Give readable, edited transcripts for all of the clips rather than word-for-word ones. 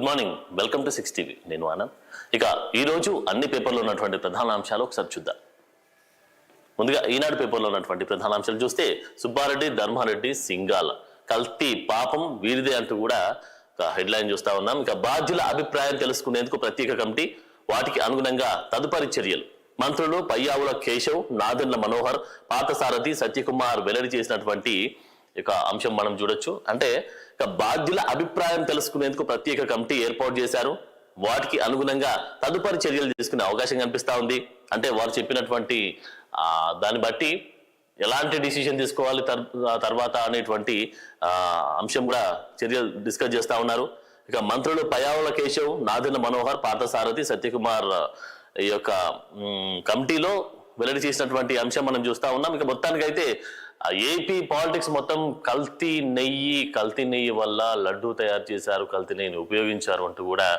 Good morning, welcome to 6 TV. నేను ఆనంద్. ఇక ఈరోజు అన్ని పేపర్లో ఉన్నటువంటి ప్రధాన అంశాలు ఒకసారి చూద్దాం. ముందుగా ఈనాడు పేపర్లో ఉన్నటువంటి ప్రధాన అంశాలు చూస్తే, సుబ్బారెడ్డి, ధర్మారెడ్డి, సింగాల కల్తీ పాపం వీరిదే అంటూ కూడా ఒక హెడ్లైన్ చూస్తా ఉన్నాం. ఇక బాధ్యుల అభిప్రాయం తెలుసుకునేందుకు ప్రత్యేక కమిటీ, వాటికి అనుగుణంగా తదుపరి చర్యలు. మంత్రులు పయ్యావుల కేశవ్, నాదెండ్ల మనోహర్, పార్థసారథి, సత్యకుమార్ వెల్లడి చేసినటువంటి ఇక అంశం మనం చూడొచ్చు. అంటే ఇక బాధ్యుల అభిప్రాయం తెలుసుకునేందుకు ప్రత్యేక కమిటీ ఏర్పాటు చేశారు. వాటికి అనుగుణంగా తదుపరి చర్యలు తీసుకునే అవకాశం కనిపిస్తా ఉంది. అంటే వారు చెప్పినటువంటి దాన్ని బట్టి ఎలాంటి డిసిషన్ తీసుకోవాలి తర్వాత అనేటువంటి అంశం కూడా చర్యలు డిస్కస్ చేస్తా ఉన్నారు. ఇక మంత్రులు పయ్యావుల కేశవ్, నాదెండ్ల మనోహర్, పార్థసారథి, సత్యకుమార్ ఈ యొక్క కమిటీలో వెల్లడి చేసినటువంటి అంశం మనం చూస్తా ఉన్నాం. ఇక మొత్తానికి అయితే ఏపీ పాలిటిక్స్ మొత్తం కల్తీ నెయ్యి వల్ల లడ్డు తయారు చేశారు, కల్తీ నెయ్యిని ఉపయోగించారు అంటూ కూడా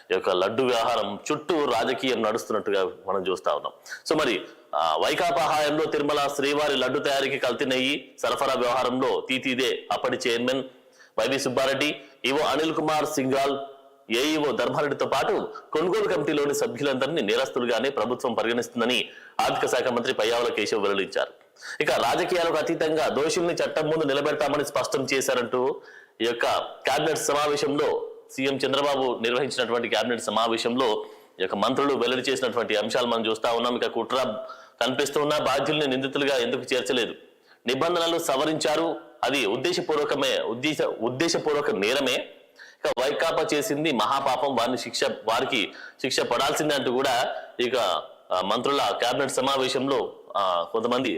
ఈ యొక్క లడ్డు వ్యవహారం చుట్టూ రాజకీయం నడుస్తున్నట్టుగా మనం చూస్తా ఉన్నాం. సో మరి వైకాపా హయాంలో తిరుమల శ్రీవారి లడ్డు తయారీకి కల్తీ నెయ్యి సరఫరా వ్యవహారంలో తీతీదే అప్పటి chairman YV Subba Reddy, EO Anil Kumar Singhal, AEO ధర్మారెడ్డితో పాటు కొనుగోలు కమిటీలోని సభ్యులందరినీ నేరస్తులుగానే ప్రభుత్వం పరిగణిస్తుందని ఆర్థిక శాఖ మంత్రి పయ్యావుల కేశవ్ వెల్లడించారు. ఇక రాజకీయాలకు అతీతంగా దోషుల్ని చట్టం ముందు నిలబెడతామని స్పష్టం చేశారంటూ ఈ యొక్క కేబినెట్ సమావేశంలో సీఎం చంద్రబాబు నిర్వహించినటువంటి కేబినెట్ సమావేశంలో ఈ యొక్క మంత్రులు వెల్లడి చేసినటువంటి అంశాలు మనం చూస్తా ఉన్నాం. ఇక కుట్ర కనిపిస్తున్న బాధ్యుల్ని నిందితులుగా ఎందుకు చేర్చలేదు, నిబంధనలు సవరించారు, అది ఉద్దేశపూర్వక నేరమే, ఇక వైకాపా చేసింది మహాపాపం, వారికి శిక్ష పడాల్సిందే అంటూ కూడా ఇక మంత్రుల కేబినెట్ సమావేశంలో కొంతమంది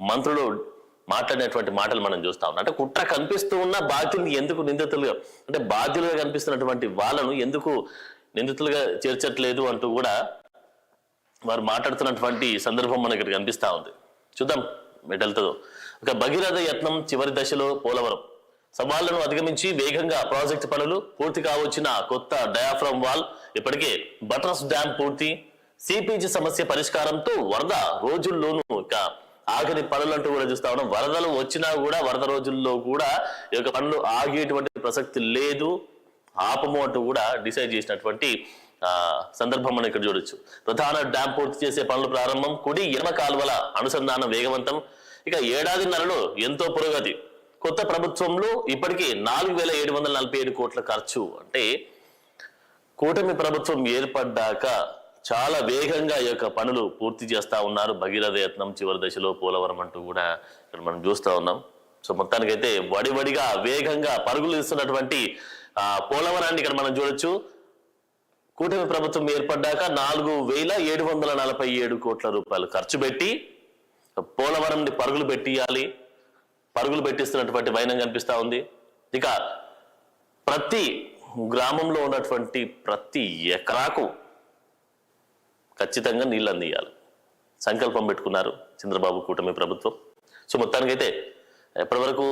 మంత్రులు మాట్లాడినటువంటి మాటలు మనం చూస్తా ఉన్నాం. అంటే కుట్ర కనిపిస్తూ ఉన్న బాధ్యుల్ని ఎందుకు నిందితులుగా, అంటే బాధ్యులుగా కనిపిస్తున్నటువంటి వాళ్ళను ఎందుకు నిందితులుగా చేర్చట్లేదు అంటూ కూడా వారు మాట్లాడుతున్నటువంటి సందర్భం మనకి ఇక్కడ కనిపిస్తా ఉంది. చూద్దాం మెటల్తో. ఒక భగీరథ యత్నం చివరి దశలో పోలవరం సవాళ్లను అధిగమించి వేగంగా ప్రాజెక్టు పనులు పూర్తి కావచ్చిన కొత్త డయాఫ్రమ్ వాల్, ఇప్పటికే బటర్స్ డ్యామ్ పూర్తి, సిపిజి సమస్య పరిష్కారంతో వరద రోజుల్లోనూ ఇక ఆగని పనులు అంటూ కూడా చూస్తా ఉన్నాం. వరదలు వచ్చినా కూడా వరద రోజుల్లో కూడా ఈ యొక్క పనులు ఆగేటువంటి ప్రసక్తి లేదు, ఆపము అంటూ కూడా డిసైడ్ చేసినటువంటి సందర్భం మనం ఇక్కడ చూడొచ్చు. ప్రధాన డ్యామ్ పూర్తి చేసే పనులు ప్రారంభం, కుడి ఎడమ కాలువల అనుసంధానం వేగవంతం, ఇక ఏడాదిన్నరలో ఎంతో పురోగతి, కొత్త ప్రభుత్వంలో ఇప్పటికీ 4,747 కోట్ల ఖర్చు. అంటే కూటమి ప్రభుత్వం ఏర్పడ్డాక చాలా వేగంగా ఈ యొక్క పనులు పూర్తి చేస్తా ఉన్నారు. భగీరథ యత్నం చివరి దశలో పోలవరం అంటూ కూడా ఇక్కడ మనం చూస్తా ఉన్నాం. సో మొత్తానికైతే వడివడిగా వేగంగా పరుగులు ఇస్తున్నటువంటి పోలవరాన్ని ఇక్కడ మనం చూడొచ్చు. కూటమి ప్రభుత్వం ఏర్పడ్డాక 4,747 కోట్ల రూపాయలు ఖర్చు పెట్టి పోలవరంని పరుగులు పెట్టిస్తున్నటువంటి వైనం కనిపిస్తా ఉంది. ఇక ప్రతి గ్రామంలో ఉన్నటువంటి ప్రతి ఎకరాకు ఖచ్చితంగా నీళ్ళు అందియాలి సంకల్పం పెట్టుకున్నారు చంద్రబాబు కూటమి ప్రభుత్వం. సో మొత్తానికైతే ఎప్పటి వరకు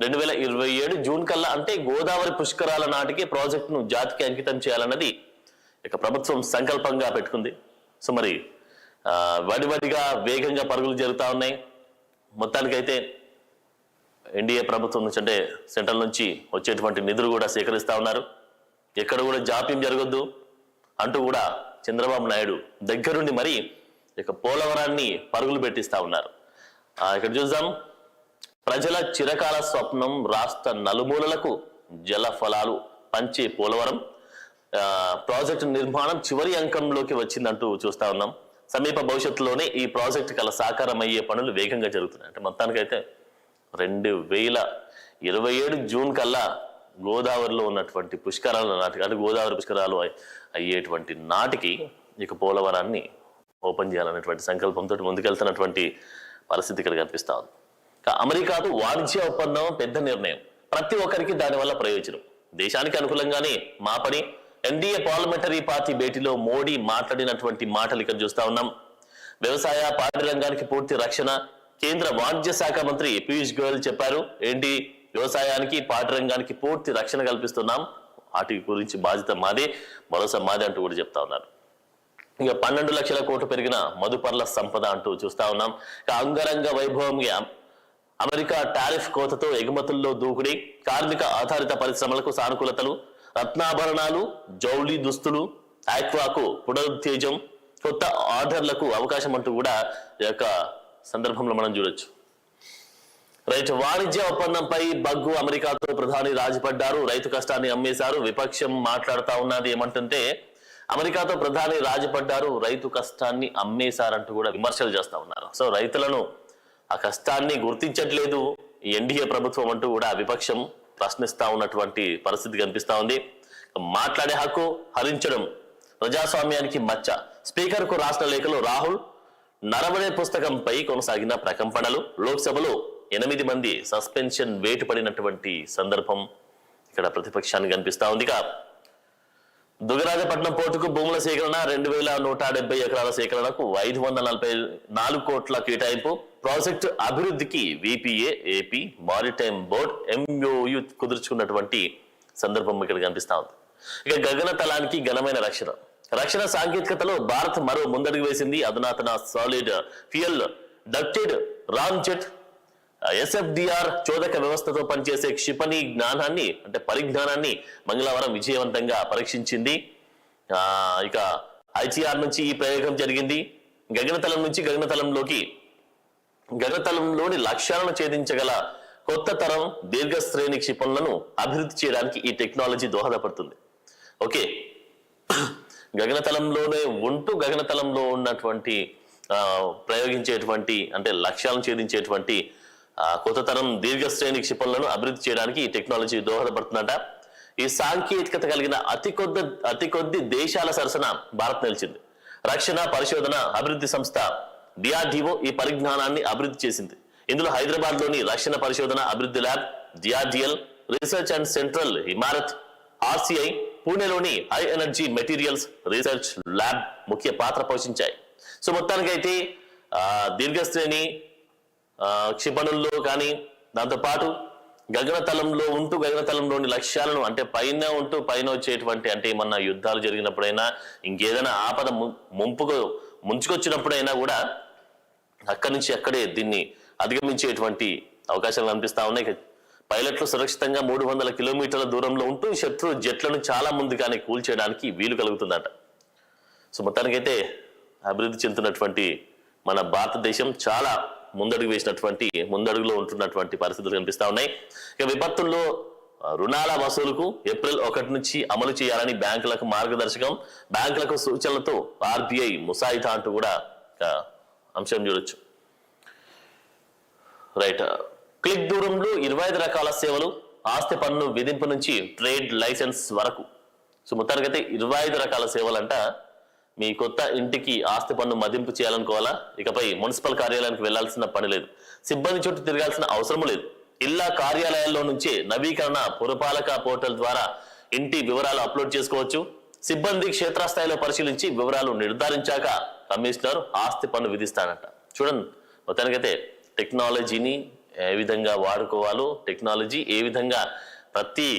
2027 జూన్ కల్లా, అంటే గోదావరి పుష్కరాల నాటికి ప్రాజెక్టును జాతికి అంకితం చేయాలన్నది ఇక ప్రభుత్వం సంకల్పంగా పెట్టుకుంది. సో మరి వడివడిగా వేగంగా పరుగులు జరుగుతూ ఉన్నాయి. మొత్తానికైతే ఎన్డీఏ ప్రభుత్వం నుంచి, అంటే సెంట్రల్ నుంచి వచ్చేటువంటి నిధులు కూడా సేకరిస్తా ఉన్నారు. ఎక్కడ కూడా జాప్యం జరగొద్దు అంటూ కూడా చంద్రబాబు నాయుడు దగ్గరుండి మరి ఇక పోలవరాన్ని పరుగులు పెట్టిస్తా ఉన్నారు. ఇక్కడ చూద్దాం. ప్రజల చిరకాల స్వప్నం, రాష్ట్ర నలుమూలలకు జల ఫలాలు పంచే పోలవరం ప్రాజెక్టు నిర్మాణం చివరి అంకంలోకి వచ్చిందంటూ చూస్తా ఉన్నాం. సమీప భవిష్యత్తులోనే ఈ ప్రాజెక్టు కల సాకారం అయ్యే పనులు వేగంగా జరుగుతున్నాయి. అంటే మొత్తానికైతే 2027 జూన్ కల్లా గోదావరిలో ఉన్నటువంటి పుష్కరాల నాటికి, అంటే గోదావరి పుష్కరాలు అయ్యేటువంటి నాటికి ఇక పోలవరాన్ని ఓపెన్ చేయాలనేటువంటి సంకల్పంతో ముందుకెళ్తున్నటువంటి పరిస్థితి ఇక్కడ కనిపిస్తా ఉంది. అమెరికాతో వాణిజ్య ఒప్పందం పెద్ద నిర్ణయం, ప్రతి ఒక్కరికి దానివల్ల ప్రయోజనం, దేశానికి అనుకూలంగానే మా పని. ఎన్డీఏ పార్లమెంటరీ పార్టీ భేటీలో మోడీ మాట్లాడినటువంటి మాటలు ఇక్కడ చూస్తా ఉన్నాం. వ్యవసాయ పాడి రంగానికి పూర్తి రక్షణ, కేంద్ర వాణిజ్య శాఖ మంత్రి పీయూష్ గోయల్ చెప్పారు. ఏంటి, వ్యవసాయానికి పాడి రంగానికి పూర్తి రక్షణ కల్పిస్తున్నాం, వాటి గురించి బాధ్యత మాదే, భరోసా మాదే అంటూ కూడా చెప్తా ఉన్నారు. ఇక 12 లక్షల కోట్లు పెరిగిన మధుపర్ల సంపద అంటూ చూస్తా ఉన్నాం. ఇక అంగరంగ వైభవంగా అమెరికా టారిఫ్ కోతతో ఎగుమతుల్లో దూకుడి, కార్మిక ఆధారిత పరిశ్రమలకు సానుకూలతలు, రత్నాభరణాలు, జౌళి దుస్తులు, ఆక్వాకు పునరుత్తేజం, కొత్త ఆర్డర్లకు అవకాశం అంటూ కూడా ఈ యొక్క సందర్భంలో మనం చూడొచ్చు. రైట్, వాణిజ్య ఒప్పందంపై బగ్గు, అమెరికాతో ప్రధాని రాజీపడ్డారు, రైతు కష్టాన్ని అమ్మేశారు. విపక్షం మాట్లాడుతా ఉన్నది ఏమంటుంటే అమెరికాతో ప్రధాని రాజీపడ్డారు, రైతు కష్టాన్ని అమ్మేశారంటూ కూడా విమర్శలు చేస్తా ఉన్నారు. సో రైతులను ఆ కష్టాన్ని గుర్తించట్లేదు ఈ ఎన్డీఏ ప్రభుత్వం అంటూ కూడా విపక్షం ప్రశ్నిస్తా ఉన్నటువంటి పరిస్థితి కనిపిస్తా ఉంది. మాట్లాడే హక్కు హరించడం ప్రజాస్వామ్యానికి మచ్చ. స్పీకర్ కు రాష్ట్ర లేఖలు రాహుల్. నరబడే పుస్తకంపై కొనసాగిన ప్రకంపనలు. లోక్సభలో 8 మంది సస్పెన్షన్ వేటు పడినటువంటి సందర్భం ఇక్కడ ప్రతిపక్షానికి కనిపిస్తా ఉంది. దుగరాజపట్నం పోర్టుకు భూముల సేకరణ 2170 ఎకరాల సేకరణకు 544 కోట్ల కేటాయింపు. ప్రాజెక్టు అభివృద్ధికి VPA, AP maritime board MOU కుదుర్చుకున్నటువంటి సందర్భం ఇక్కడ కనిపిస్తా ఉంది. ఇక గగనతలానికి ఘనమైన రక్షణ సాంకేతికతలో భారత్ మరో ముందడుగు వేసింది. అధునాతన solid fuel ducted Ram jet SFDR చోదక వ్యవస్థతో పనిచేసే క్షిపణి పరిజ్ఞానాన్ని మంగళవారం విజయవంతంగా పరీక్షించింది. ఇక ICR నుంచి ఈ ప్రయోగం జరిగింది. గగనతలం నుంచి గగనతలంలోని లక్ష్యాలను ఛేదించగల కొత్త తరం దీర్ఘశ్రేణి క్షిపణులను అభివృద్ధి చేయడానికి ఈ టెక్నాలజీ దోహదపడుతుంది. ఓకే, గగనతలంలోనే ఉంటూ గగనతలంలో ఉన్నటువంటి ప్రయోగించేటువంటి లక్ష్యాలను ఛేదించేటువంటి కొత్త తరం దీర్ఘశ్రేణి క్షిపణులను అభివృద్ధి చేయడానికి ఈ టెక్నాలజీ దోహదపడుతుందట. ఈ సాంకేతికత కలిగిన అతి కొద్ది దేశాల సరసన భారత్ నిలిచింది. రక్షణ పరిశోధన అభివృద్ధి సంస్థ DRDO ఈ పరిజ్ఞానాన్ని అభివృద్ధి చేసింది. ఇందులో హైదరాబాద్ లోని రక్షణ పరిశోధన అభివృద్ధి lab, DRDL research and central Imarat, RCI, పూణేలోని high energy materials research lab ముఖ్య పాత్ర పోషించాయి. సో మొత్తానికైతే దీర్ఘశ్రేణి క్షిపణుల్లో కానీ దాంతోపాటు గగనతలంలోని లక్ష్యాలను పైన ఉంటూ పైన వచ్చేటువంటి ఏమన్నా యుద్ధాలు జరిగినప్పుడైనా ఇంకేదైనా ఆపద ముంచుకొచ్చినప్పుడైనా కూడా అక్కడి నుంచి అక్కడే దీన్ని అధిగమించేటువంటి అవకాశాలు కనిపిస్తా ఉన్నాయి. పైలట్లు సురక్షితంగా 300 కిలోమీటర్ల దూరంలో ఉంటూ శత్రు జెట్లను చాలా ముందుగానే కూల్చేయడానికి వీలు కలుగుతుందట. సో మొత్తానికైతే అభివృద్ధి చెందుతున్నటువంటి మన భారతదేశం చాలా ముందడుగులో ఉంటున్నటువంటి పరిస్థితులు కనిపిస్తా ఉన్నాయి. ఇక విపత్తుల్లో రుణాల వసూలుకు ఏప్రిల్ 1 నుంచి అమలు చేయాలని బ్యాంకులకు మార్గదర్శకం. బ్యాంకులకు సూచనలతో RBI ముసాయిదా అంటూ కూడా అంశం చూడొచ్చు. రైట్, క్లిక్ దూరంలో 25 రకాల సేవలు, ఆస్తి పన్ను విధింపు నుంచి ట్రేడ్ లైసెన్స్ వరకు. సో మొత్తానికైతే 25 రకాల సేవలంట. మీ కొత్త ఇంటికి ఆస్తి పన్ను మదింపు చేయాలనుకోవాలా? ఇకపై మున్సిపల్ కార్యాలయానికి వెళ్లాల్సిన పని లేదు. సిబ్బంది చుట్టూ తిరగాల్సిన అవసరం లేదు. ఇళ్ల కార్యాలయాల్లో నుంచే నవీకరణ పురపాలక పోర్టల్ ద్వారా ఇంటి వివరాలు అప్లోడ్ చేసుకోవచ్చు. సిబ్బంది క్షేత్రస్థాయిలో పరిశీలించి వివరాలు నిర్ధారించాక కమిషనర్ ఆస్తి పన్ను విధిస్తాడట. చూడండి, మొత్తానికైతే టెక్నాలజీని ఏ విధంగా వాడుకోవాలో, టెక్నాలజీ ఏ విధంగా ప్రతి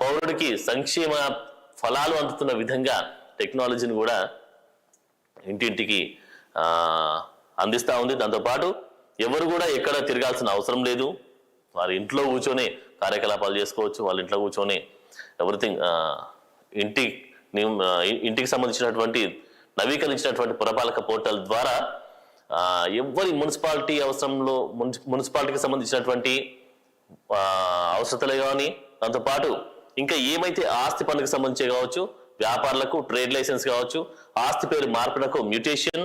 పౌరుడికి సంక్షేమ ఫలాలు అందుతున్న విధంగా టెక్నాలజీని కూడా ఇంటింటికి అందిస్తా ఉంది. దాంతోపాటు ఎవరు కూడా ఎక్కడ తిరగాల్సిన అవసరం లేదు. వారి ఇంట్లో కూర్చొని కార్యకలాపాలు చేసుకోవచ్చు. వాళ్ళ ఇంట్లో కూర్చొని ఎవ్రీథింగ్ ఇంటికి సంబంధించినటువంటి నవీకరించినటువంటి పురపాలక పోర్టల్ ద్వారా ఎవరి మున్సిపాలిటీకి సంబంధించినటువంటి అవసరతలే కానీ, దాంతోపాటు ఇంకా ఏమైతే ఆస్తి పన్నుకు సంబంధించి కావచ్చు, వ్యాపారులకు ట్రేడ్ లైసెన్స్ కావచ్చు, ఆస్తి పేరు మార్పునకు మ్యూటేషన్,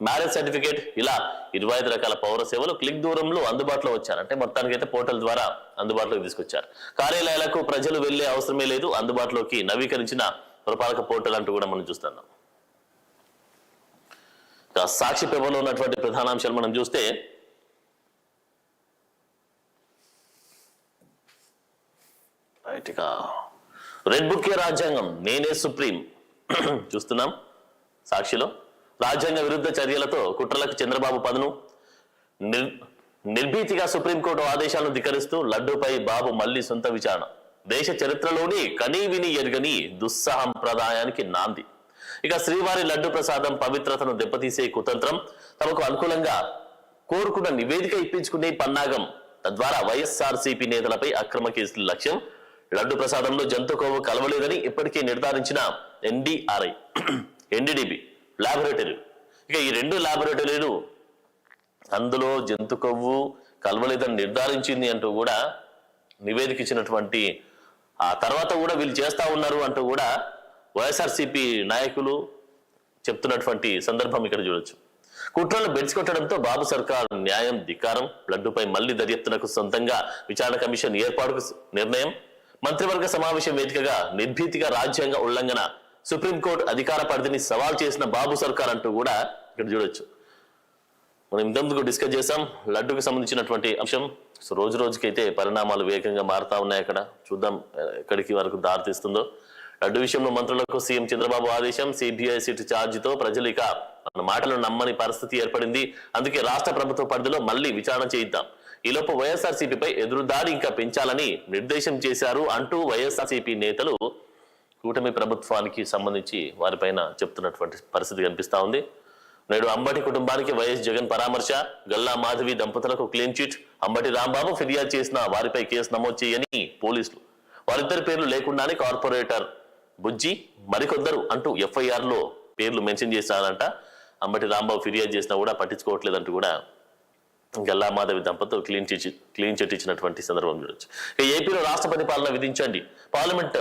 మ్యారేజ్ సర్టిఫికేట్, ఇలా 25 రకాల పౌర సేవలు క్లిక్ దూరంలో అందుబాటులో వచ్చారు. మొత్తానికైతే పోర్టల్ ద్వారా అందుబాటులోకి తీసుకొచ్చారు. కార్యాలయాలకు ప్రజలు వెళ్లే అవసరమే లేదు. అందుబాటులోకి నవీకరించిన పురపాలక పోర్టల్ అంటూ కూడా మనం చూస్తున్నాం. సాక్షి పేపర్లో ఉన్నటువంటి ప్రధానాంశాలు మనం చూస్తే రెడ్ బుక్ రాజ్యాంగం నేనే సుప్రీం చూస్తున్నాం సాక్షిలో. రాజ్యాంగ విరుద్ధ చర్యలతో కుట్రలకు చంద్రబాబు పదును. నిర్భీతిగా సుప్రీంకోర్టు ఆదేశాలను ధిక్కరిస్తూ లడ్డూపై బాబు మళ్లీ సొంత విచారణ. దేశ చరిత్రలోని కనీవిని ఎరుగని దుస్సాంప్రదాయానికి నాంది. ఇక శ్రీవారి లడ్డు ప్రసాదం పవిత్రతను దెబ్బతీసే కుతంత్రం, తమకు అనుకూలంగా కోరుకున్న నివేదిక ఇప్పించుకునే పన్నాగం, తద్వారా వైఎస్ఆర్సీపీ నేతలపై అక్రమ కేసుల లక్ష్యం. లడ్డు ప్రసాదంలో జంతు కొవ్వు కలవలేదని ఇప్పటికే నిర్ధారించిన ఎన్డీఆర్ఐ ఎన్డీడీబీ ల్యాబొరేటరీ. ఇక ఈ 2 ల్యాబొరేటరీలు అందులో జంతు కొవ్వు కలవలేదని నిర్ధారించింది అంటూ కూడా నివేదిక ఇచ్చినటువంటి ఆ తర్వాత కూడా వీళ్ళు చేస్తా ఉన్నారు అంటూ కూడా వైఎస్ఆర్సీపీ నాయకులు చెప్తున్నటువంటి సందర్భం ఇక్కడ చూడొచ్చు. కుట్రలు బెడ్స్ కొట్టడంతో బాబు సర్కార్ న్యాయం ధిక్కారం. లడ్డుపై మళ్లీ దర్యాప్తునకు సొంతంగా విచారణ కమిషన్ ఏర్పాటుకు నిర్ణయం. మంత్రివర్గ సమావేశం వేదికగా నిర్భీతిగా రాజ్యాంగ ఉల్లంఘన. సుప్రీంకోర్టు అధికార పరిధిని సవాల్ చేసిన బాబు సర్కార్ అంటూ కూడా ఇక్కడ చూడొచ్చు. మనం ఇంతకు డిస్కస్ చేసాం లడ్డుకు సంబంధించినటువంటి అంశం. సో రోజు రోజుకైతే పరిణామాలు వేగంగా మారుతా ఉన్నాయి. అక్కడ చూద్దాం ఎక్కడికి వరకు దారితీస్తుందో. లడ్డు విషయంలో మంత్రులకు సీఎం చంద్రబాబు ఆదేశం. సిబిఐ సిట్ ఛార్జితో ప్రజలు ఇక మన మాటలను నమ్మని పరిస్థితి ఏర్పడింది. అందుకే రాష్ట్ర ప్రభుత్వ పరిధిలో మళ్లీ విచారణ చేయిద్దాం. ఈలోపు వైఎస్ఆర్సీపీపై ఎదురుదాడి ఇంకా పెంచాలని నిర్దేశం చేశారు అంటూ వైఎస్ఆర్సీపీ నేతలు కూటమి ప్రభుత్వానికి సంబంధించి వారిపైన చెప్తున్నటువంటి పరిస్థితి కనిపిస్తా ఉంది. నేడు అంబటి కుటుంబానికి వైఎస్ జగన్ పరామర్శ. గల్లా మాధవి దంపతులకు క్లీన్ చిట్. అంబటి రాంబాబు ఫిర్యాదు చేసిన వారిపై కేసు నమోదు చేయని పోలీసులు. వారిద్దరి పేర్లు లేకుండానే కార్పొరేటర్ బుజ్జి మరికొందరు అంటూ ఎఫ్ఐఆర్ లో పేర్లు మెన్షన్ చేశారంట. అంబటి రాంబాబు ఫిర్యాదు చేసినా కూడా పట్టించుకోవట్లేదంటూ కూడా గల్లా మాధవి దంపతులు క్లీన్ చిట్ ఇచ్చినటువంటి సందర్భం చూడొచ్చు. ఏపీలో రాష్ట్రపతి పాలన విధించండి. పార్లమెంట్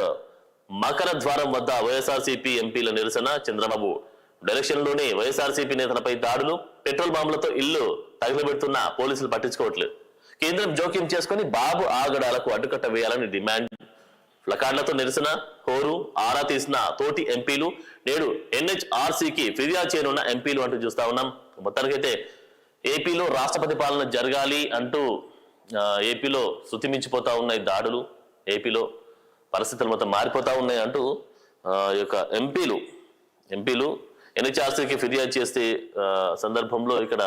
మకర ద్వారం వద్ద వైఎస్ఆర్సీపీ ఎంపీల నిరసన. చంద్రబాబు డైరెక్షన్ లోనే వైఎస్ఆర్సీపీ నేతలపై దాడులు. పెట్రోల్ బాంబులతో ఇల్లు తగిలిబెడుతున్న పోలీసులు పట్టించుకోవట్లేదు. కేంద్రం జోక్యం చేసుకుని బాబు ఆగడాలకు అడ్డుకట్ట వేయాలని డిమాండ్. ప్లకార్డులతో నిరసన హోరు. ఆరా తీసిన తోటి ఎంపీలు. నేడు ఎన్హెచ్ఆర్సీకి ఫిర్యాదు చేయనున్న ఎంపీలు అంటూ చూస్తా ఉన్నాం. మొత్తానికైతే ఏపీలో రాష్ట్రపతి పాలన జరగాలి అంటూ ఏపీలో శృతిమించిపోతా ఉన్నాయి దాడులు. ఏపీలో పరిస్థితులు మొత్తం మారిపోతా ఉన్నాయి అంటూ ఈ యొక్క ఎంపీలు ఎన్హెచ్ఆర్సీకి ఫిర్యాదు చేసే సందర్భంలో ఇక్కడ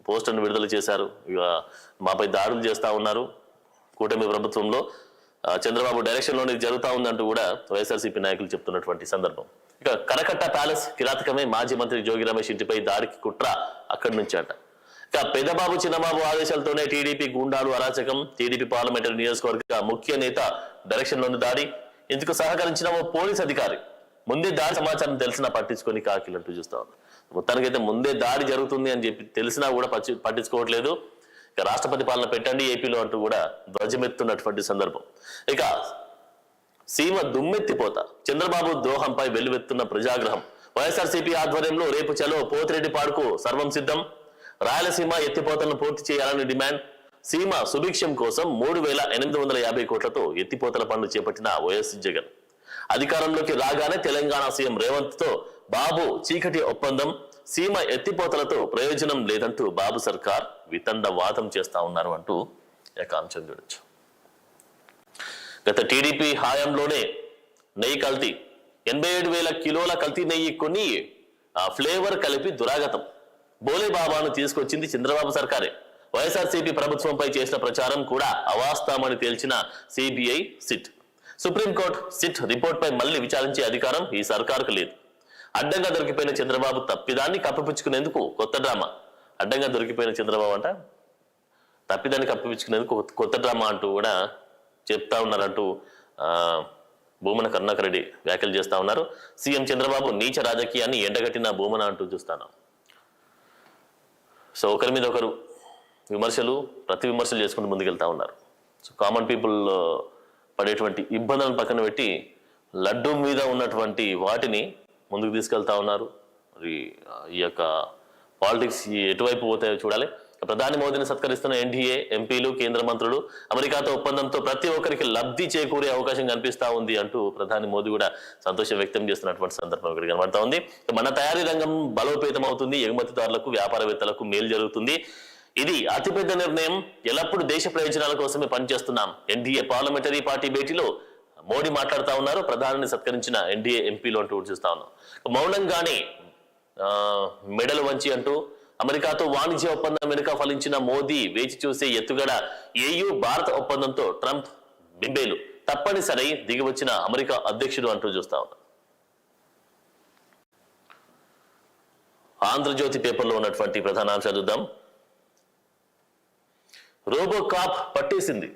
పోస్టర్ను విడుదల చేశారు. ఇక మాపై దాడులు చేస్తా ఉన్నారు. కూటమి ప్రభుత్వంలో చంద్రబాబు డైరెక్షన్ లోనే జరుగుతా ఉందంటూ కూడా వైఎస్ఆర్సీపీ నాయకులు చెప్తున్నటువంటి సందర్భం. ఇక కరకట్ట ప్యాలెస్ కిరాతకమే. మాజీ మంత్రి జోగి రమేష్ ఇంటిపై దాడికి కుట్ర అక్కడి నుంచి అట. ఇక పెద్దబాబు చిన్నబాబు ఆదేశాలతోనే టీడీపీ గూండాలు అరాచకం. టీడీపీ పార్లమెంటరీ నియోజకవర్గ ముఖ్య నేత డైరెక్షన్ లోని దాడి. ఇందుకు సహకరించిన ఓ పోలీస్ అధికారి ముందే దాడి సమాచారం తెలిసినా పట్టించుకొని కాకిలంటూ చూస్తా ఉన్నారు. మొత్తానికైతే ముందే దాడి జరుగుతుంది అని చెప్పి తెలిసినా కూడా పట్టించుకోవట్లేదు. ఇక రాష్ట్రపతి పాలన పెట్టండి ఏపీలో అంటూ కూడా ధ్వజమెత్తున్నటువంటి సందర్భం. ఇక సీమ దుమ్మెత్తిపోత. చంద్రబాబు ద్రోహంపై వెల్లువెత్తున్న ప్రజాగ్రహం. వైఎస్ఆర్సీపీ ఆధ్వర్యంలో రేపు చలో పోతిరెడ్డిపాడుకు సర్వం సిద్ధం. రాయలసీమ ఎత్తిపోతలను పూర్తి చేయాలని డిమాండ్. సీమ సుభిక్షం కోసం 3,850 కోట్లతో ఎత్తిపోతల పనులు చేపట్టిన వైఎస్ జగన్. అధికారంలోకి రాగానే తెలంగాణ సీఎం రేవంత్ తో బాబు చీకటి ఒప్పందం. సీమ ఎత్తిపోతలతో ప్రయోజనం లేదంటూ బాబు సర్కార్ వితండవాదం చేస్తా ఉన్నారు అంటూ ఏకాంశం చూడొచ్చు. గత టీడీపీ హయాంలోనే నెయ్యి కల్తీ. 87,000 కిలోల కల్తీ నెయ్యి కొని ఫ్లేవర్ కలిపి దురాగతం. బోలే బాబాను తీసుకొచ్చింది చంద్రబాబు సర్కారే. వైఎస్ఆర్సీపీ ప్రభుత్వంపై చేసిన ప్రచారం కూడా అవాస్తవమని తేల్చిన CBI SIT. Supreme court SIT report పై మళ్లీ విచారించే అధికారం ఈ సర్కారుకు లేదు. అడ్డంగా దొరికిపోయిన చంద్రబాబు తప్పిదాన్ని కప్పిపుచ్చుకునేందుకు కొత్త డ్రామా. అడ్డంగా దొరికిపోయిన చంద్రబాబు అంట తప్పిదాన్ని కప్పిపుచ్చుకునేందుకు కొత్త డ్రామా అంటూ కూడా చెప్తా ఉన్నారంటూ భూమన కరుణాకర్ రెడ్డి వ్యాఖ్యలు చేస్తా ఉన్నారు. సీఎం చంద్రబాబు నీచ రాజకీయాన్ని ఎండగట్టిన భూమన అంటూ చూస్తాను. సో ఒకరి మీద ఒకరు ప్రతి విమర్శలు చేసుకుంటూ ముందుకెళ్తా ఉన్నారు. సో కామన్ పీపుల్ పడేటువంటి ఇబ్బందులను పక్కన పెట్టి లడ్డు మీద ఉన్నటువంటి వాటిని ముందుకు తీసుకెళ్తా ఉన్నారు. మరి ఈ యొక్క పాలిటిక్స్ ఎటువైపు పోతాయో చూడాలి. ప్రధాని మోదీని సత్కరిస్తున్న ఎన్డీఏ ఎంపీలు, కేంద్ర మంత్రులు. అమెరికాతో ఒప్పందంతో ప్రతి ఒక్కరికి లబ్ధి చేకూరే అవకాశం కనిపిస్తా ఉంది అంటూ ప్రధాని మోదీ కూడా సంతోషం వ్యక్తం చేస్తున్నటువంటి సందర్భం ఇక్కడ కనబడతా ఉంది. మన తయారీ రంగం బలోపేతం అవుతుంది. ఎగుమతిదారులకు, వ్యాపారవేత్తలకు మేలు జరుగుతుంది. ఇది అతిపెద్ద నిర్ణయం. ఎల్లప్పుడూ దేశ ప్రయోజనాల కోసమే పనిచేస్తున్నాం. ఎన్డీఏ పార్లమెంటరీ పార్టీ భేటీలో మోడీ మాట్లాడుతా ఉన్నారు. ప్రధానిని సత్కరించిన ఎన్డీఏ ఎంపీలు అంటూ చూస్తా ఉన్నాం. మౌనంగానే మెడలు వంచి అంటూ అమెరికాతో వాణిజ్య ఒప్పందం వెనుక ఫలించిన మోదీ వేచి చూసే ఎత్తుగడ. ఏయూ భారత ఒప్పందంతో ట్రంప్ బింబేలు తప్పనిసరి దిగివచ్చిన అమెరికా అధ్యక్షుడు అంటూ చూస్తా ఉన్నాం. ఆంధ్రజ్యోతి పేపర్లో ఉన్నటువంటి ప్రధాన అంశాలు చూద్దాం. రోబో కాప్ పట్టేసింది.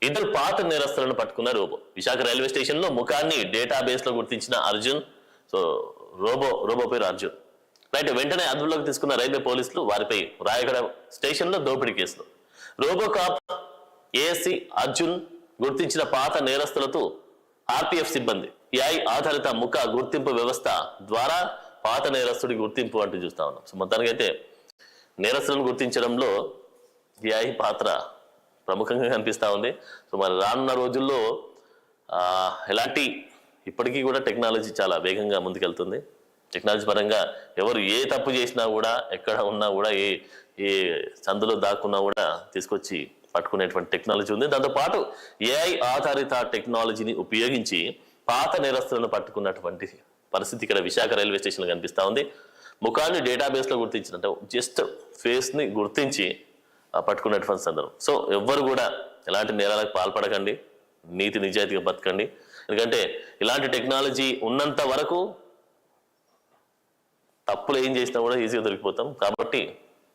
ఇద్దరు పాత నేరస్తులను పట్టుకున్న రోబో. విశాఖ రైల్వే స్టేషన్ లో ముఖాన్ని డేటాబేస్ లో గుర్తించిన అర్జున్. సో రోబో పేరు అర్జున్. రైట్, వెంటనే అదుపులోకి తీసుకున్న రైల్వే పోలీసులు వారిపై రాయగడ స్టేషన్ లో దోపిడీ కేసులు. రోబోకాప్ ఏఎస్సి అర్జున్ గుర్తించిన పాత నేరస్తులతో ఆర్పిఎఫ్ సిబ్బంది ఏఐ ఆధారిత ముఖ గుర్తింపు వ్యవస్థ ద్వారా పాత నేరస్తుడి గుర్తింపు అంటూ చూస్తా ఉన్నాం. సో మొత్తానికి అయితే నేరస్తులను గుర్తించడంలో ఏఐ పాత్ర ప్రముఖంగా కనిపిస్తా ఉంది. సో మరి రానున్న రోజుల్లో ఎలాంటి ఇప్పటికీ కూడా టెక్నాలజీ చాలా వేగంగా ముందుకెళ్తుంది. టెక్నాలజీ పరంగా ఎవరు ఏ తప్పు చేసినా కూడా, ఎక్కడ ఉన్నా కూడా, ఏ సందులో దాక్కున్నా కూడా తీసుకొచ్చి పట్టుకునేటువంటి టెక్నాలజీ ఉంది. దాంతోపాటు ఏఐ ఆధారిత టెక్నాలజీని ఉపయోగించి పాత నేరస్తులను పట్టుకున్నటువంటి పరిస్థితి ఇక్కడ విశాఖ రైల్వే స్టేషన్లో కనిపిస్తా ఉంది. ముఖాన్ని డేటాబేస్ లో గుర్తించినట్టు జస్ట్ ఫేస్ ని గుర్తించి పట్టుకున్నటువంటి సందర్భం. సో ఎవ్వరు కూడా ఎలాంటి నేరాలకు పాల్పడకండి, నీతి నిజాయితీగా బతకండి. ఎందుకంటే ఇలాంటి టెక్నాలజీ ఉన్నంత వరకు తప్పులు ఏం చేసినా కూడా ఈజీగా దొరికిపోతాం. కాబట్టి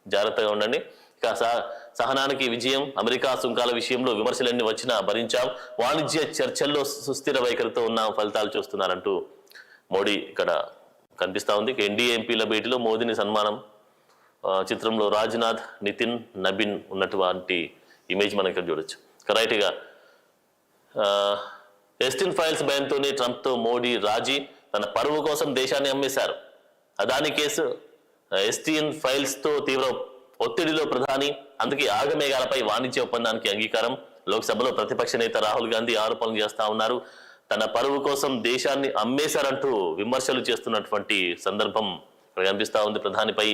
జాగ్రత్తగా ఉండండి. ఇక సహనానికి విజయం. అమెరికా సుంకాల విషయంలో విమర్శలన్నీ వచ్చినా భరించాం. వాణిజ్య చర్చల్లో సుస్థిర వైఖరితో ఉన్న ఫలితాలు చూస్తున్నారంటూ మోడీ ఇక్కడ కనిపిస్తా ఉంది. ఎన్డీఏ ఎంపీల భేటీలో మోదీని సన్మానం. చిత్రంలో రాజ్నాథ్, నితిన్, నబీన్ ఉన్నటువంటి ఇమేజ్ మనం ఇక్కడ చూడొచ్చు. రైట్గా ఎస్టిన్ ఫైల్స్ భయంతోనే ట్రంప్తో మోడీ రాజీ. తన పరువు కోసం దేశాన్ని అమ్మేశారు. అదాని కేసు, ఎస్టిన్ ఫైల్స్ తో తీవ్ర ఒత్తిడిలో ప్రధాని. అందుకే ఆగమేఘాలపై వాణిజ్య ఒప్పందానికి అంగీకారం. లోక్సభలో ప్రతిపక్ష నేత రాహుల్ గాంధీ ఆరోపణలు చేస్తా ఉన్నారు. తన పరువు కోసం దేశాన్ని అమ్మేశారంటూ విమర్శలు చేస్తున్నటువంటి సందర్భం ఇక్కడ కనిపిస్తా ఉంది ప్రధానిపై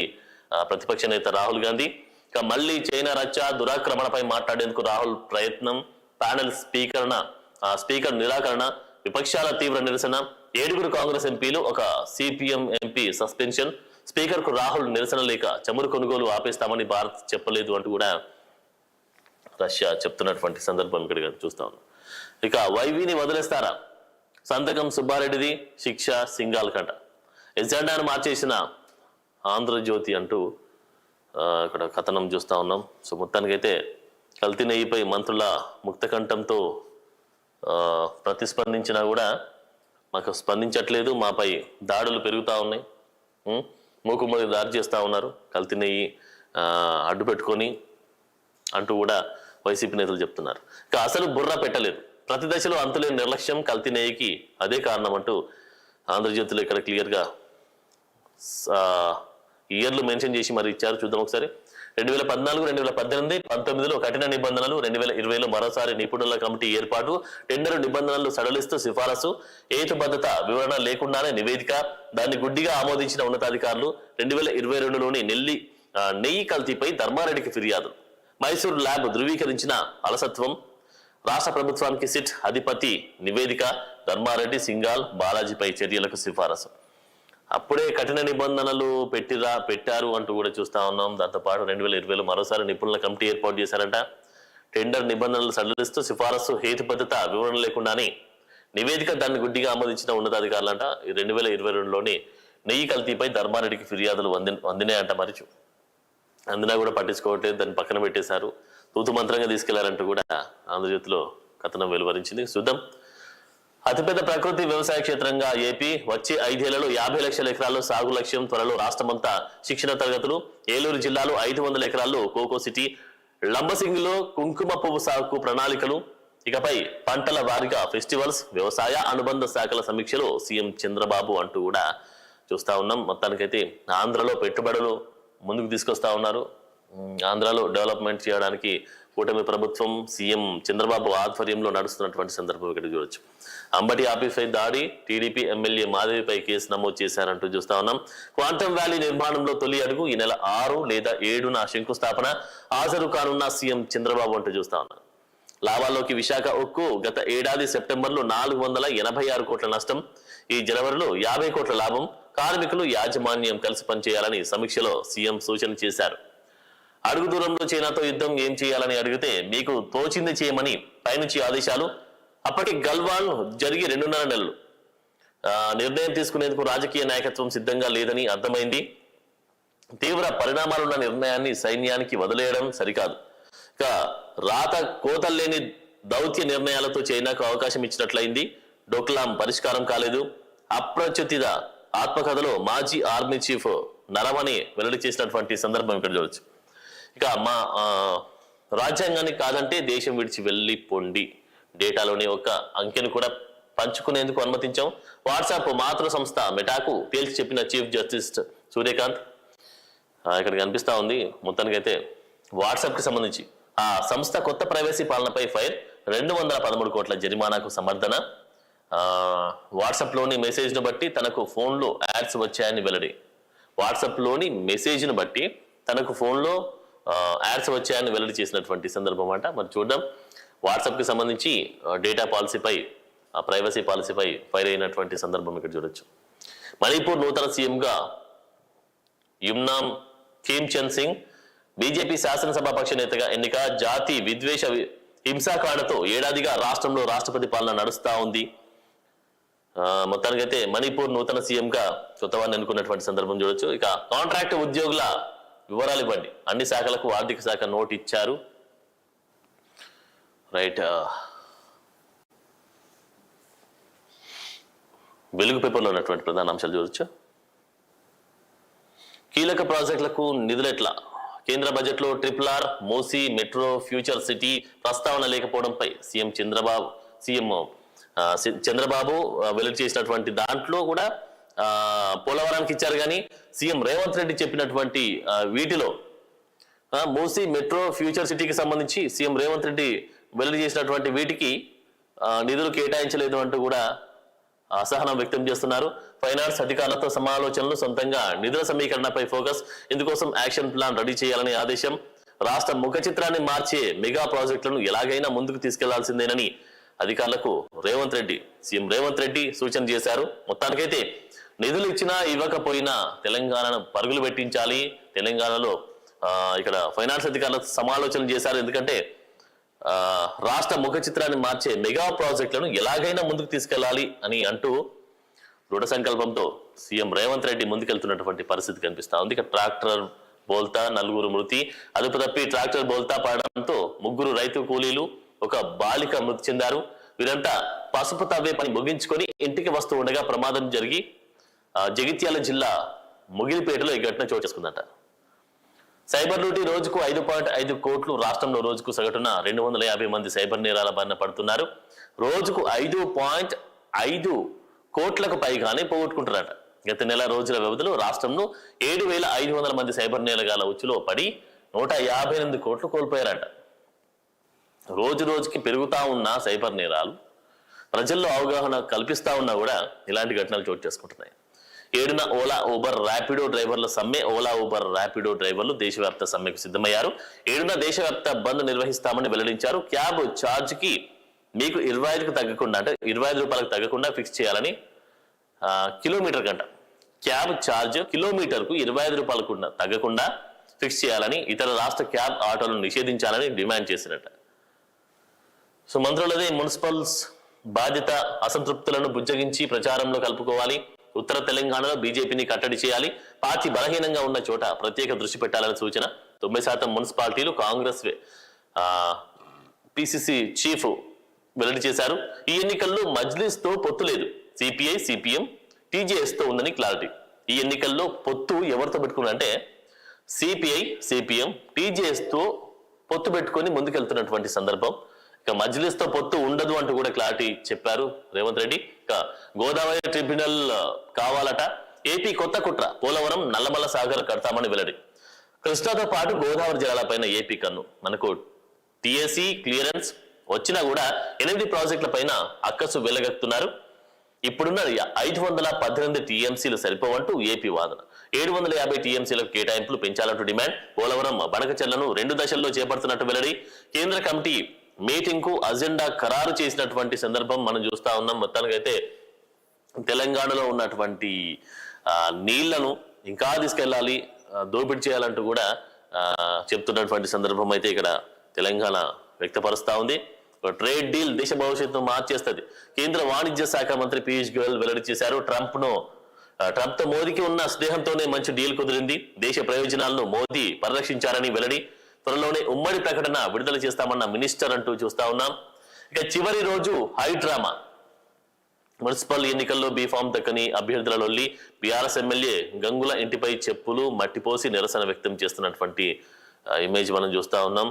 ప్రతిపక్ష నేత రాహుల్ గాంధీ. ఇక మళ్ళీ చైనా రచ్చ, దురాక్రమణపై మాట్లాడేందుకు రాహుల్ ప్రయత్నం. ప్యానెల్ స్పీకర్ నిరాకరణ, విపక్షాల తీవ్ర నిరసన. 7 కాంగ్రెస్ ఎంపీలు, ఒక సిపిఎం ఎంపీ సస్పెన్షన్. స్పీకర్ కు రాహుల్ నిరసన లేక చమురు కొనుగోలు ఆపేస్తామని భారత్ చెప్పలేదు అంటూ కూడా రష్యా చెప్తున్నటువంటి సందర్భం ఇక్కడ చూస్తా ఉన్నాం. ఇక వైవీని వదిలేస్తారా? సంతకం సుబ్బారెడ్డిది, శిక్ష సింగాల్ కంట. ఎజెండాను మార్చేసిన ఆంధ్రజ్యోతి అంటూ ఇక్కడ కథనం చూస్తా ఉన్నాం. సో మొత్తానికైతే కల్తీ నెయ్యిపై మంత్రుల ముక్తకంఠంతో ప్రతిస్పందించినా కూడా మాకు స్పందించట్లేదు, మాపై దాడులు పెరుగుతూ ఉన్నాయి, మూకుమ్మడి దాడి చేస్తూ ఉన్నారు, కల్తీ నెయ్యి అడ్డు పెట్టుకొని అంటూ కూడా వైసీపీ నేతలు చెప్తున్నారు. ఇక అసలు బుర్ర పెట్టలేదు, ప్రతి దశలో అంతులేని నిర్లక్ష్యం, కల్తీ నెయ్యికి అదే కారణం అంటూ ఆంధ్రజ్యోతిలో ఇక్కడ క్లియర్గా ఇయర్లు మెన్షన్ చేసి మరి ఇచ్చారు. చూద్దాం ఒకసారి. 2014, 2018, 19లో కఠిన నిబంధనలు, 2020లో మరోసారి నిపుణుల కమిటీ ఏర్పాటు, టెండర్ నిబంధనలు సడలిస్తూ సిఫారసు, హేతుబద్ధత వివరణ లేకుండానే నివేదిక, దాన్ని గుడ్డిగా ఆమోదించిన ఉన్నతాధికారులు. 2022లోని నెయ్యి కల్తీపై ధర్మారెడ్డికి ఫిర్యాదు, మైసూర్ ల్యాబ్ ధృవీకరించిన అలసత్వం, రాష్ట్ర ప్రభుత్వానికి సిట్ అధిపతి నివేదిక, ధర్మారెడ్డి, సింగాల్, బాలాజీపై చర్యలకు సిఫారసు. అప్పుడే కఠిన నిబంధనలు పెట్టారు అంటూ కూడా చూస్తా ఉన్నాం. దాంతోపాటు 2020లో మరోసారి నిపుణుల కమిటీ ఏర్పాటు చేశారంట. టెండర్ నిబంధనలు సడలిస్తూ సిఫారసు, హేతుబద్ధత వివరణ లేకుండానే నివేదిక, దాన్ని గుడ్డిగా ఆమోదించిన ఉన్నతాధికారులంట. 2022లోని నెయ్యి కల్తీపై ధర్మారెడ్డికి ఫిర్యాదులు అందినాయంట. మరి అందినా కూడా పట్టించుకోవట్లేదు, దాన్ని పక్కన పెట్టేశారు, తూతు మంత్రంగా తీసుకెళ్లారంటూ కూడా ఆంధ్రజ్యోతిలో కథనం వెలువరించింది. చూద్దాం. అతిపెద్ద ప్రకృతి వ్యవసాయ క్షేత్రంగా ఏపీ, వచ్చే 5 ఏళ్లలో 50 లక్షల ఎకరాల్లో సాగు లక్ష్యం. త్వరలో రాష్ట్రమంతా శిక్షణ తరగతులు. ఏలూరు జిల్లాలో 500 ఎకరాల్లో కోకో సిటీ. లంబసింగిలో కుంకుమ పువ్వు సాగుకు ప్రణాళికలు. ఇకపై పంటల వారీగా ఫెస్టివల్స్. వ్యవసాయ అనుబంధ శాఖల సమీక్షలో సీఎం చంద్రబాబు అంటూ కూడా చూస్తా ఉన్నాం. మొత్తానికైతే ఆంధ్రలో పెట్టుబడులు ముందుకు తీసుకొస్తా ఉన్నారు. ఆంధ్రాలో డెవలప్మెంట్ చేయడానికి కూటమి ప్రభుత్వం సీఎం చంద్రబాబు ఆధ్వర్యంలో నడుస్తున్నటువంటి సందర్భం ఇక్కడ చూడొచ్చు. అంబటి ఆఫీస్పై దాడి, టీడీపీ ఎమ్మెల్యే మాధవిపై కేసు నమోదు చేశారంటూ చూస్తా ఉన్నాం. క్వాంటమ్ వ్యాలీ నిర్మాణంలో తొలి అడుగు, ఈ నెల 6 లేదా 7న శంకుస్థాపన, హాజరు కానున్న సీఎం చంద్రబాబు అంటూ చూస్తా ఉన్నాం. లాభాల్లోకి విశాఖ ఉక్కు, గత ఏడాది సెప్టెంబర్లో 486 కోట్ల నష్టం, ఈ జనవరిలో 50 కోట్ల లాభం. కార్మికులు, యాజమాన్యం కలిసి పనిచేయాలని సమీక్షలో సీఎం సూచన చేశారు. అడుగు దూరంలో చైనాతో యుద్ధం ఏం చేయాలని అడిగితే మీకు తోచింది చేయమని పైనుంచి ఆదేశాలు. అప్పటి గల్వాన్ జరిగి 2.5 నెలలు. నిర్ణయం తీసుకునేందుకు రాజకీయ నాయకత్వం సిద్ధంగా లేదని అర్థమైంది. తీవ్ర పరిణామాలున్న నిర్ణయాన్ని సైన్యానికి వదిలేయడం సరికాదు. ఇక రాత కోతల్లేని దౌత్య నిర్ణయాలతో చైనాకు అవకాశం ఇచ్చినట్లయింది. డోక్లాం పరిష్కారం కాలేదు. అప్రచుతిత ఆత్మకథలో మాజీ ఆర్మీ చీఫ్ నరవణి వెల్లడి చేసినటువంటి సందర్భం ఇక్కడ చూడొచ్చు. ఇక మా రాజ్యాంగాన్ని కాదంటే దేశం విడిచి వెళ్ళిపోండి. డేటాలోని ఒక అంకెను కూడా పంచుకునేందుకు అనుమతించాం. వాట్సాప్ మాతృ సంస్థ మెటాకు తేల్చి చెప్పిన చీఫ్ జస్టిస్ సూర్యకాంత్. ఇక్కడ కనిపిస్తా ఉంది. మొత్తానికైతే వాట్సాప్ కి సంబంధించి ఆ సంస్థ కొత్త ప్రైవసీ పాలనపై ఫైర్, 213 కోట్ల జరిమానాకు సమర్థన. వాట్సాప్ లోని మెసేజ్ ను బట్టి తనకు ఫోన్లో యాడ్స్ వచ్చాయని వెల్లడి. వాట్సాప్ లోని మెసేజ్ ను బట్టి తనకు ఫోన్లో యాడ్స్ వచ్చాయని వెల్లడి చేసినటువంటి సందర్భం అంట. మరి చూద్దాం. వాట్సాప్ కి సంబంధించి డేటా పాలసీపై, ప్రైవసీ పాలసీపై ఫైర్ అయినటువంటి సందర్భం ఇక్కడ చూడొచ్చు. మణిపూర్ నూతన సీఎంగా యుమ్నామ్ ఖేమ్చంద్ సింగ్, బీజేపీ శాసనసభాపక్ష నేతగా ఎన్నిక. జాతి విద్వేష హింసాకాండతో ఏడాదిగా రాష్ట్రంలో రాష్ట్రపతి పాలన నడుస్తా ఉంది. మొత్తానికైతే మణిపూర్ నూతన సీఎంగా కొత్తవారిని ఎన్నుకున్నటువంటి సందర్భం చూడొచ్చు. ఇక కాంట్రాక్ట్ ఉద్యోగుల వివరాలు ఇవ్వండి. అన్ని శాఖలకు ఆర్థిక శాఖ నోట్ ఇచ్చారు. రైట్. వెలుగు పేపర్లో ఉన్నటువంటి ప్రధాన అంశాలు చూడొచ్చు. కీలక ప్రాజెక్టులకు నిధులెట్లా? కేంద్ర బడ్జెట్ లో RRR, Musi, metro, future city ప్రస్తావన లేకపోవడంపై సీఎం చంద్రబాబు వెల్లడి చేసినటువంటి దాంట్లో కూడా పోలవరానికి ఇచ్చారు. కానీ సీఎం రేవంత్ రెడ్డి చెప్పినటువంటి వీటిలో మూసీ, మెట్రో, ఫ్యూచర్ సిటీకి సంబంధించి సీఎం రేవంత్ రెడ్డి వెల్లడి చేసినటువంటి వీటికి నిధులు కేటాయించలేదు అంటూ కూడా అసహనం వ్యక్తం చేస్తున్నారు. ఫైనాన్స్ అధికారులతో సమాలోచనలు, సొంతంగా నిధుల సమీకరణపై ఫోకస్. ఇందుకోసం యాక్షన్ ప్లాన్ రెడీ చేయాలని ఆదేశం. రాష్ట్ర ముఖ చిత్రాన్ని మార్చే మెగా ప్రాజెక్టులను ఎలాగైనా ముందుకు తీసుకెళ్లాల్సిందేనని అధికారులకు సీఎం రేవంత్ రెడ్డి సూచన చేశారు. మొత్తానికైతే నిధులు ఇచ్చినా ఇవ్వకపోయినా తెలంగాణను పరుగులు పెట్టించాలి. తెలంగాణలో ఇక్కడ ఫైనాన్స్ అధికారులతో సమాలోచన చేశారు. ఎందుకంటే రాష్ట్ర ముఖ చిత్రాన్ని మార్చే మెగా ప్రాజెక్టులను ఎలాగైనా ముందుకు తీసుకెళ్లాలి అని అంటూ దృఢ సంకల్పంతో సీఎం రేవంత్ రెడ్డి ముందుకెళ్తున్నటువంటి పరిస్థితి కనిపిస్తా ఉంది. ఇక ట్రాక్టర్ బోల్తా 4 మృతి. అదుపు తప్పి ట్రాక్టర్ బోల్తా పడడంతో 3 రైతు కూలీలు, 1 బాలిక మృతి చెందారు. వీరంతా పసుపు తవ్వే పని ముగించుకొని ఇంటికి వస్తూ ఉండగా ప్రమాదం జరిగి జగిత్యాల జిల్లా ముగిలిపేటలో ఈ ఘటన చోటు చేసుకుందట. సైబర్ లూటీ రోజుకు 5.5 కోట్లు. రాష్ట్రంలో రోజుకు సగటున 250 మంది సైబర్ నేరాల బారిన పడుతున్నారు. రోజుకు 5.5 కోట్లకు పైగానే పోగొట్టుకుంటున్నారట. గత నెల రోజుల వ్యవధిలో రాష్ట్రంలో 7,500 మంది సైబర్ నేరగాల ఉచ్చులో పడి 158 కోట్లు కోల్పోయారట. రోజు రోజుకి పెరుగుతా ఉన్న సైబర్ నేరాలు ప్రజల్లో అవగాహన కల్పిస్తా ఉన్నా కూడా ఇలాంటి ఘటనలు చోటు చేసుకుంటున్నాయి. 7న ఓలా, ఊబర్, ర్యాపిడో డ్రైవర్ల సమ్మె. ఓలా, ఊబర్, ర్యాపిడో డ్రైవర్లు దేశవ్యాప్త సమ్మెకు సిద్ధమయ్యారు. 7న దేశవ్యాప్త బంద్ నిర్వహిస్తామని వెల్లడించారు. క్యాబ్ ఛార్జ్ కి మీకు 25కు తగ్గకుండా, అంటే 25 రూపాయలకు తగ్గకుండా ఫిక్స్ చేయాలని. కిలోమీటర్ గంట క్యాబ్ ఛార్జ్ కిలోమీటర్కు 25 రూపాయలకు తగ్గకుండా ఫిక్స్ చేయాలని, ఇతర రాష్ట్ర క్యాబ్ ఆటోలను నిషేధించాలని డిమాండ్ చేసినట్ట. సో మంత్రులదే మున్సిపల్స్ బాధ్యత. అసంతృప్తులను బుజ్జగించి ప్రచారంలో కలుపుకోవాలి. ఉత్తర తెలంగాణలో బీజేపీని కట్టడి చేయాలి. పార్టీ బలహీనంగా ఉన్న చోట ప్రత్యేక దృష్టి పెట్టాలని సూచన. 90% మున్సిపాలిటీలు కాంగ్రెస్ పిసిసి చీఫ్ వెల్లడి చేశారు. ఈ ఎన్నికల్లో మజ్లిస్ తో పొత్తు లేదు. సిపిఐ, సిపిఎం, టీజేఎస్ తో ఉందని క్లారిటీ. ఈ ఎన్నికల్లో పొత్తు ఎవరితో పెట్టుకున్నారంటే సిపిఐ, సిపిఎం, టీజేఎస్ తో పొత్తు పెట్టుకొని ముందుకెళ్తున్నటువంటి సందర్భం. ఇక మజ్లిస్ తో పొత్తు ఉండదు అంటూ కూడా క్లారిటీ చెప్పారు రేవంత్ రెడ్డి. ఇక గోదావరి ట్రిబ్యునల్ కావాలట. ఏపీ కొత్త కుట్ర. పోలవరం, నల్లమల్ల సాగర్ కడతామని వెల్లడి. కృష్ణాతో పాటు గోదావరి జలాలపైన ఏపీ కన్ను. మనకు టిఎస్సి క్లియరెన్స్ వచ్చినా కూడా 8 ప్రాజెక్టుల పైన అక్కసు వెలగక్కుతున్నారు. ఇప్పుడున్న 518 టీఎంసీలు సరిపోవంటూ ఏపీ వాదన. 750 టీఎంసీలకు కేటాయింపులు పెంచాలంటూ డిమాండ్. పోలవరం బనకచెర్లను 2 దశల్లో చేపడుతున్నట్టు వెల్లడి. కేంద్ర కమిటీ మీటింగ్ కు అజెండా ఖరారు చేసినటువంటి సందర్భం మనం చూస్తా ఉన్నాం. మొత్తానికైతే తెలంగాణలో ఉన్నటువంటి నీళ్లను ఇంకా తీసుకెళ్లాలి, దోపిడీ చేయాలంటూ కూడా చెప్తున్నటువంటి సందర్భం అయితే ఇక్కడ తెలంగాణ వ్యక్తపరుస్తా ఉంది. ట్రేడ్ డీల్ దేశ భవిష్యత్తును మార్చేస్తుంది. కేంద్ర వాణిజ్య శాఖ మంత్రి పీయూష్ గోయల్ వెల్లడి చేశారు. ట్రంప్ తో మోదీకి ఉన్న స్నేహంతోనే మంచి డీల్ కుదిరింది. దేశ ప్రయోజనాలను మోదీ పరిరక్షించారని వెల్లడి. త్వరలోనే ఉమ్మడి ప్రకటన విడుదల చేస్తామన్న మినిస్టర్ అంటూ చూస్తా ఉన్నాం. ఇక చివరి రోజు హై డ్రామా. మున్సిపల్ ఎన్నికల్లో బీఫామ్ దక్కని అభ్యర్థుల లొల్లి. బీఆర్ఎస్ ఎమ్మెల్యే గంగుల ఇంటిపై చెప్పులు మట్టిపోసి నిరసన వ్యక్తం చేస్తున్నటువంటి ఇమేజ్ మనం చూస్తా ఉన్నాం.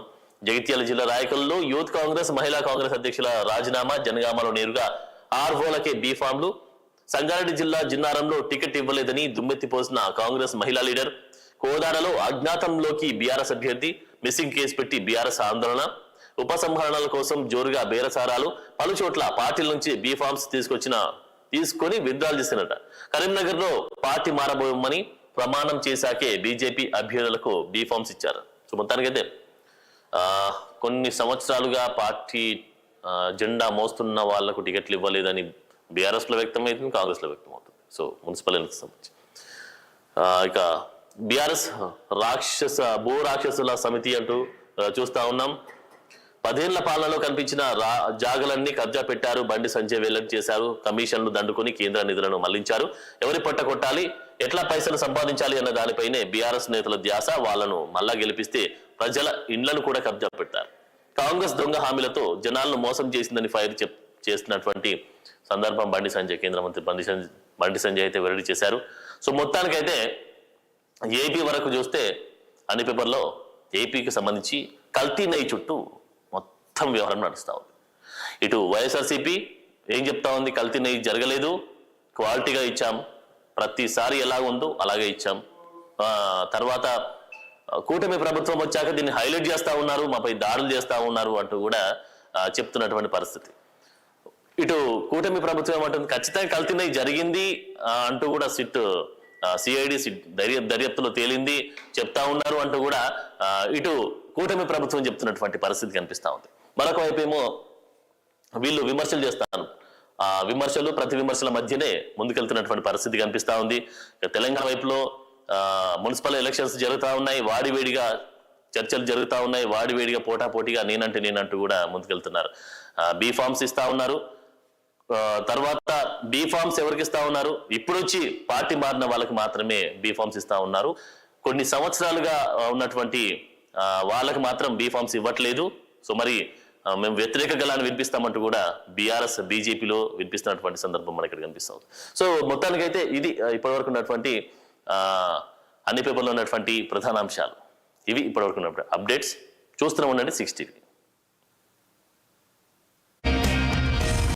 జగిత్యాల జిల్లా రాయకల్లో యూత్ కాంగ్రెస్ మహిళా కాంగ్రెస్ అధ్యక్షుల రాజీనామా. జనగామలో నేరుగా ఆర్వోలకే బీఫామ్లు. సంగారెడ్డి జిల్లా జిన్నారంలో టికెట్ ఇవ్వలేదని దుమ్మెత్తిపోసిన కాంగ్రెస్ మహిళా లీడర్. కోదాడలో అజ్ఞాతంలోకి బీఆర్ఎస్ అభ్యర్థి. మిస్సింగ్ కేసు పెట్టి బీఆర్ఎస్ ఆందోళన. ఉపసంహరణల కోసం జోరుగా బేరసారాలు. పలు చోట్ల పార్టీల నుంచి బీఫామ్స్ తీసుకొని విత్డ్రాల్ చేసినట. కరీంనగర్ లో పార్టీ మారబోమని ప్రమాణం చేశాకే బీజేపీ అభ్యర్థులకు బీఫామ్స్ ఇచ్చారు. సో మొత్తానికైతే కొన్ని సంవత్సరాలుగా పార్టీ జెండా మోస్తున్న వాళ్లకు టికెట్లు ఇవ్వలేదని బీఆర్ఎస్ లో వ్యక్తమవుతుంది, కాంగ్రెస్ లో వ్యక్తమవుతుంది. సో మున్సిపల్ ఎన్నికలకు సంబంధించి ఇక బీఆర్ఎస్ రాక్షసుల సమితి అంటూ చూస్తా ఉన్నాం. 10 ఏళ్ల పాలనలో కనిపించిన జాగలన్నీ కబ్జా పెట్టారు. బండి సంజయ్ వెల్లడి చేశారు. కమిషన్లు దండుకొని కేంద్ర నిధులను మళ్లించారు. ఎవరి పట్ట కొట్టాలి, ఎట్లా పైసలు సంపాదించాలి అన్న దానిపైనే బీఆర్ఎస్ నేతల ధ్యాస. వాళ్లను మళ్ళా గెలిపిస్తే ప్రజల ఇండ్లను కూడా కబ్జా పెట్టారు. కాంగ్రెస్ దొంగ హామీలతో జనాలను మోసం చేసిందని ఫైర్ చేస్తున్నటువంటి సందర్భం బండి సంజయ్, కేంద్ర మంత్రి బండి సంజయ్ అయితే వెల్లడి చేశారు. సో మొత్తానికైతే ఏపీ వరకు చూస్తే అన్ని పేపర్లో ఏపీకి సంబంధించి కల్తీ నెయ్యి చుట్టూ మొత్తం వ్యవహారం నడుస్తూ ఉంది. ఇటు వైఎస్ఆర్సీపీ ఏం చెప్తా ఉంది, కల్తీ నెయ్యి జరగలేదు, క్వాలిటీగా ఇచ్చాం, ప్రతిసారి ఎలా ఉందో అలాగే ఇచ్చాం. తర్వాత కూటమి ప్రభుత్వం వచ్చాక దీన్ని హైలైట్ చేస్తా ఉన్నారు, మాపై దాడులు చేస్తా ఉన్నారు అంటూ కూడా చెప్తున్నటువంటి పరిస్థితి. ఇటు కూటమి ప్రభుత్వం ఏమంటుంది, ఖచ్చితంగా కల్తీ నెయ్యి జరిగింది అంటూ కూడా సిఐడి దర్యాప్తులో తేలింది చెప్తా ఉన్నారు అంటూ కూడా ఇటు కూటమి ప్రభుత్వం చెప్తున్నటువంటి పరిస్థితి కనిపిస్తా ఉంది. మరొక వైపు ఏమో వీళ్ళు విమర్శలు చేస్తాను, విమర్శలు ప్రతి విమర్శల మధ్యనే ముందుకెళ్తున్నటువంటి పరిస్థితి కనిపిస్తా ఉంది. తెలంగాణ వైపులో మున్సిపల్ ఎలక్షన్స్ జరుగుతూ ఉన్నాయి, వాడివేడిగా చర్చలు జరుగుతూ ఉన్నాయి, వాడివేడిగా పోటాపోటీగా నేనంటూ కూడా ముందుకెళ్తున్నారు. బీఫామ్స్ ఇస్తా ఉన్నారు. తర్వాత బీఫామ్స్ ఎవరికి ఇస్తా ఉన్నారు, ఇప్పుడు వచ్చి పార్టీ మారిన వాళ్ళకి మాత్రమే బీఫామ్స్ ఇస్తా ఉన్నారు. కొన్ని సంవత్సరాలుగా ఉన్నటువంటి వాళ్ళకి మాత్రం బీఫామ్స్ ఇవ్వట్లేదు. సో మరి మేము వ్యతిరేక గలాన్ని వినిపిస్తామంటూ కూడా బీఆర్ఎస్ బీజేపీలో వినిపిస్తున్నటువంటి సందర్భం మనకి ఇక్కడ కనిపిస్తుంది. సో మొత్తానికైతే ఇది ఇప్పటివరకు ఉన్నటువంటి అన్ని పేపర్లో ఉన్నటువంటి ప్రధాన అంశాలు. ఇవి ఇప్పటివరకు ఉన్నటువంటి అప్డేట్స్. చూస్తూనే ఉండండి 6 టీవీ.